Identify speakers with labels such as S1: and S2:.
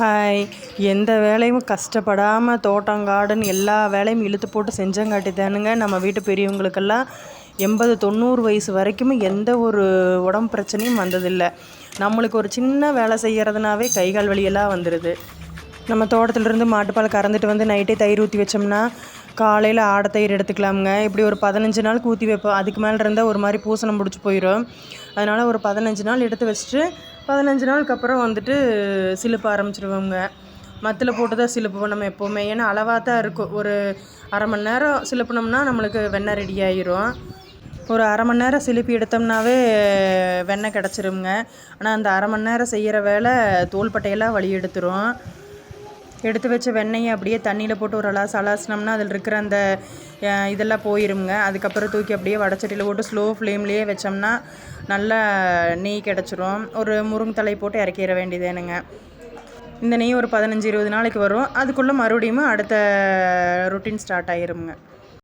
S1: Hi. எந்த வேலையும் கஷ்டப்படாமல் தோட்டம் கார்டன் எல்லா வேலையும் இழுத்து போட்டு செஞ்சங்காட்டி தானுங்க நம்ம வீட்டு பெரியவங்களுக்கெல்லாம் 80-90 வயசு வரைக்கும் எந்த ஒரு உடம்பு பிரச்சனையும் வந்ததில்லை. நம்மளுக்கு ஒரு சின்ன வேலை செய்கிறதுனாவே கைகால் வலியெல்லாம் வந்துடுது. நம்ம தோட்டத்துலேருந்து மாட்டுப்பால் கறந்துட்டு வந்து நைட்டே தயிர் ஊற்றி வச்சோம்னா காலையில் ஆடை தயிர் எடுத்துக்கலாமுங்க. இப்படி ஒரு 15 நாளுக்கு ஊற்றி வைப்போம். அதுக்கு மேலே இருந்தால் ஒரு மாதிரி பூசணம் பிடிச்சி போயிடும். அதனால் ஒரு 15 நாள் எடுத்து வச்சுட்டு 15 நாளுக்கு அப்புறம் வந்துட்டு சிலுப்ப ஆரம்பிச்சிடுவோங்க. மத்தில் போட்டு தான் சிலுப்புவோம் நம்ம எப்போவுமே. ஏன்னா அளவாக தான் இருக்கும். ஒரு அரை மணி நேரம் சிலுப்புனோம்னா நம்மளுக்கு வெண்ணெய் ரெடி ஆகிரும். ஒரு அரை மணி நேரம் சிலுப்பி எடுத்தோம்னாவே வெண்ணெய் கிடச்சிருங்க. ஆனால் அந்த அரை மணி நேரம் செய்கிற வேலை தோள்பட்டையெல்லாம் வலி எடுத்துரும். எடுத்து வச்ச வெண்ணெயை அப்படியே தண்ணியில் போட்டு ஒரு அலாசினோம்னா அதில் இருக்கிற அந்த இதெல்லாம் போயிருங்க. அதுக்கப்புறம் தூக்கி அப்படியே வடச்சட்டியில் போட்டு ஸ்லோ ஃப்ளேம்லேயே வச்சோம்னா நல்லா நெய் கிடச்சிரும். ஒரு முருங்கை தழை போட்டு இறக்கிற வேண்டியதேனுங்க. இந்த நெய் ஒரு 15-20 நாளைக்கு வரும். அதுக்குள்ளே மறுபடியும் அடுத்த ரொட்டீன் ஸ்டார்ட் ஆகிருங்க.